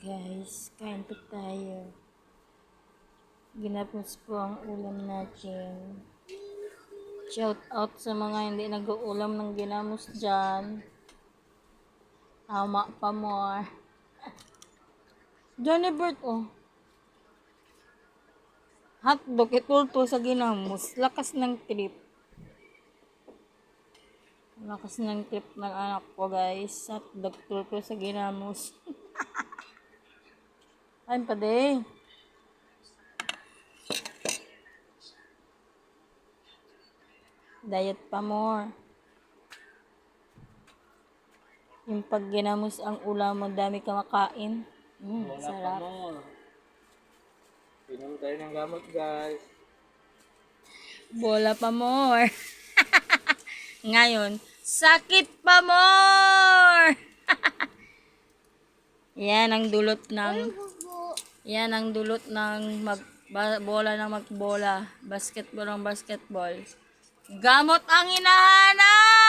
Guys, kain po tayo. Ginapos po ang ulam natin. Shout out sa mga hindi nag-uulam ng ginamos dyan. Tama pa more. Johnny Bert, oh. Hotdog, itulto sa ginamos. Lakas ng trip. Lakas ng trip ng anak ko, guys. Hotdog, tulto sa ginamos. Ayun pa din. Diet pa more. Yung pag ginamos ang ulam mo, dami ka makain. Sarap. Pinom tayo ng gamot, guys. Bola pa more. Ngayon, sakit pa more. Yan ang dulot ng bola ng magbola. Basketball ng basketball. Gamot ang hinahanap!